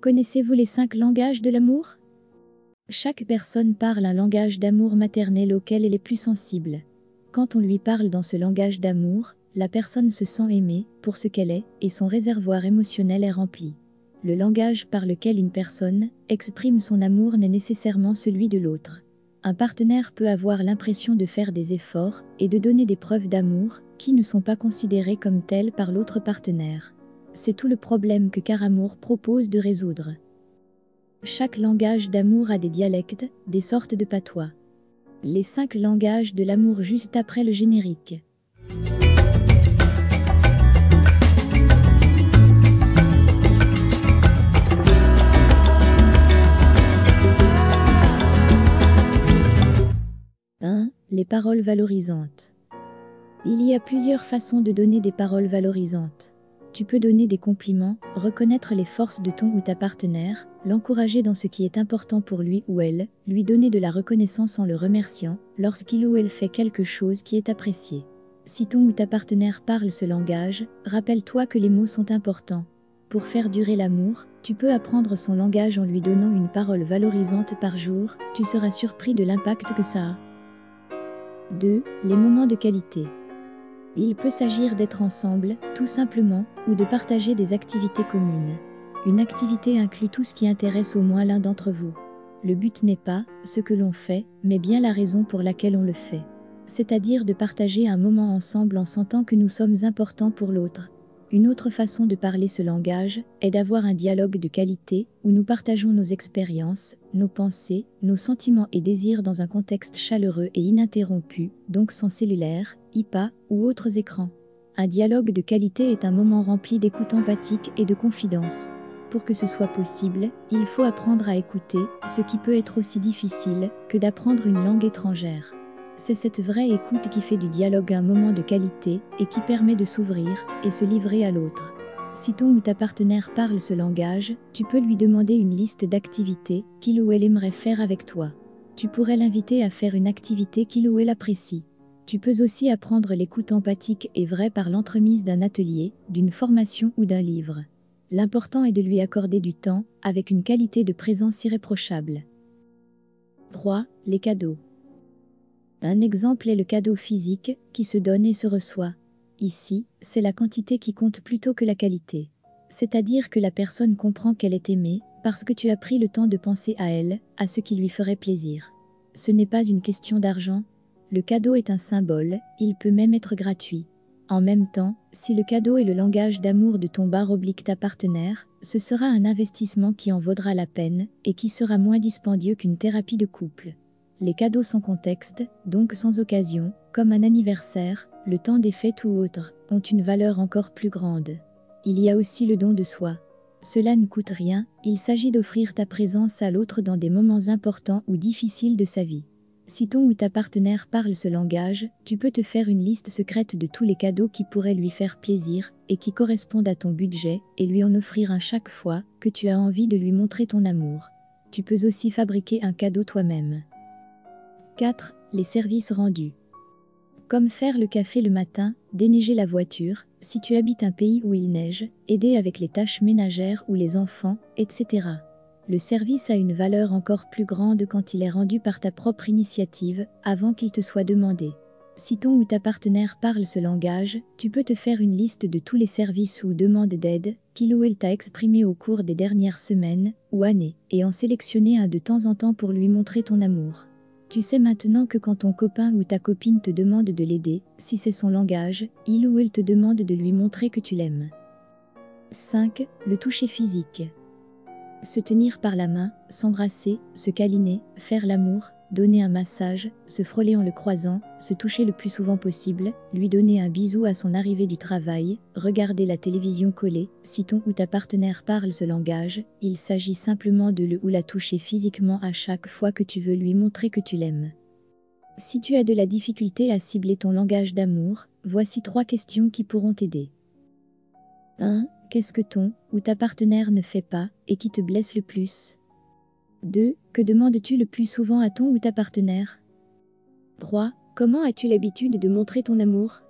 Connaissez-vous les 5 langages de l'amour? Chaque personne parle un langage d'amour maternel auquel elle est plus sensible. Quand on lui parle dans ce langage d'amour, la personne se sent aimée pour ce qu'elle est et son réservoir émotionnel est rempli. Le langage par lequel une personne exprime son amour n'est nécessairement celui de l'autre. Un partenaire peut avoir l'impression de faire des efforts et de donner des preuves d'amour qui ne sont pas considérées comme telles par l'autre partenaire. C'est tout le problème que Caramour propose de résoudre. Chaque langage d'amour a des dialectes, des sortes de patois. Les 5 langages de l'amour juste après le générique. Les paroles valorisantes. Il y a plusieurs façons de donner des paroles valorisantes. Tu peux donner des compliments, reconnaître les forces de ton ou ta partenaire, l'encourager dans ce qui est important pour lui ou elle, lui donner de la reconnaissance en le remerciant, lorsqu'il ou elle fait quelque chose qui est apprécié. Si ton ou ta partenaire parle ce langage, rappelle-toi que les mots sont importants. Pour faire durer l'amour, tu peux apprendre son langage en lui donnant une parole valorisante par jour, tu seras surpris de l'impact que ça a. 2. Les moments de qualité. Il peut s'agir d'être ensemble, tout simplement, ou de partager des activités communes. Une activité inclut tout ce qui intéresse au moins l'un d'entre vous. Le but n'est pas ce que l'on fait, mais bien la raison pour laquelle on le fait. C'est-à-dire de partager un moment ensemble en sentant que nous sommes importants pour l'autre. Une autre façon de parler ce langage est d'avoir un dialogue de qualité où nous partageons nos expériences, nos pensées, nos sentiments et désirs dans un contexte chaleureux et ininterrompu, donc sans cellulaire, iPad ou autres écrans. Un dialogue de qualité est un moment rempli d'écoute empathique et de confidence. Pour que ce soit possible, il faut apprendre à écouter, ce qui peut être aussi difficile que d'apprendre une langue étrangère. C'est cette vraie écoute qui fait du dialogue un moment de qualité et qui permet de s'ouvrir et se livrer à l'autre. Si ton ou ta partenaire parle ce langage, tu peux lui demander une liste d'activités qu'il ou elle aimerait faire avec toi. Tu pourrais l'inviter à faire une activité qu'il ou elle apprécie. Tu peux aussi apprendre l'écoute empathique et vraie par l'entremise d'un atelier, d'une formation ou d'un livre. L'important est de lui accorder du temps, avec une qualité de présence irréprochable. 3. Les cadeaux. Un exemple est le cadeau physique, qui se donne et se reçoit. Ici, c'est la quantité qui compte plutôt que la qualité. C'est-à-dire que la personne comprend qu'elle est aimée, parce que tu as pris le temps de penser à elle, à ce qui lui ferait plaisir. Ce n'est pas une question d'argent. Le cadeau est un symbole, il peut même être gratuit. En même temps, si le cadeau est le langage d'amour de ton /ta partenaire, ce sera un investissement qui en vaudra la peine, et qui sera moins dispendieux qu'une thérapie de couple. Les cadeaux sans contexte, donc sans occasion, comme un anniversaire, le temps des fêtes ou autres, ont une valeur encore plus grande. Il y a aussi le don de soi. Cela ne coûte rien, il s'agit d'offrir ta présence à l'autre dans des moments importants ou difficiles de sa vie. Si ton ou ta partenaire parle ce langage, tu peux te faire une liste secrète de tous les cadeaux qui pourraient lui faire plaisir et qui correspondent à ton budget et lui en offrir un chaque fois que tu as envie de lui montrer ton amour. Tu peux aussi fabriquer un cadeau toi-même. 4. Les services rendus. Comme faire le café le matin, déneiger la voiture, si tu habites un pays où il neige, aider avec les tâches ménagères ou les enfants, etc. Le service a une valeur encore plus grande quand il est rendu par ta propre initiative, avant qu'il te soit demandé. Si ton ou ta partenaire parle ce langage, tu peux te faire une liste de tous les services ou demandes d'aide qu'il ou elle t'a exprimé au cours des dernières semaines ou années, et en sélectionner un de temps en temps pour lui montrer ton amour. Tu sais maintenant que quand ton copain ou ta copine te demande de l'aider, si c'est son langage, il ou elle te demande de lui montrer que tu l'aimes. 5. Le toucher physique. Se tenir par la main, s'embrasser, se câliner, faire l'amour, donner un massage, se frôler en le croisant, se toucher le plus souvent possible, lui donner un bisou à son arrivée du travail, regarder la télévision collée. Si ton ou ta partenaire parle ce langage, il s'agit simplement de le ou la toucher physiquement à chaque fois que tu veux lui montrer que tu l'aimes. Si tu as de la difficulté à cibler ton langage d'amour, voici 3 questions qui pourront t'aider. 1. Qu'est-ce que ton ou ta partenaire ne fait pas et qui te blesse le plus? 2. Que demandes-tu le plus souvent à ton ou ta partenaire? 3. Comment as-tu l'habitude de montrer ton amour?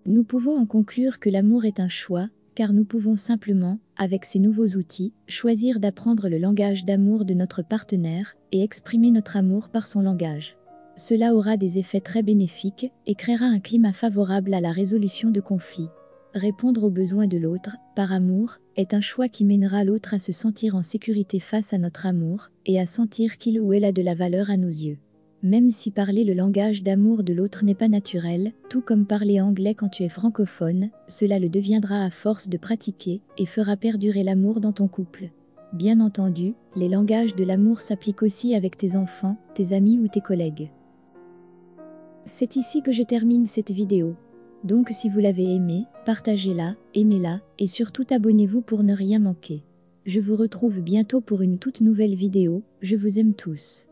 Nous pouvons en conclure que l'amour est un choix, car nous pouvons simplement, avec ces nouveaux outils, choisir d'apprendre le langage d'amour de notre partenaire et exprimer notre amour par son langage. Cela aura des effets très bénéfiques et créera un climat favorable à la résolution de conflits. Répondre aux besoins de l'autre, par amour, est un choix qui mènera l'autre à se sentir en sécurité face à notre amour et à sentir qu'il ou elle a de la valeur à nos yeux. Même si parler le langage d'amour de l'autre n'est pas naturel, tout comme parler anglais quand tu es francophone, cela le deviendra à force de pratiquer et fera perdurer l'amour dans ton couple. Bien entendu, les langages de l'amour s'appliquent aussi avec tes enfants, tes amis ou tes collègues. C'est ici que je termine cette vidéo. Donc si vous l'avez aimée, partagez-la, aimez-la et surtout abonnez-vous pour ne rien manquer. Je vous retrouve bientôt pour une toute nouvelle vidéo, je vous aime tous.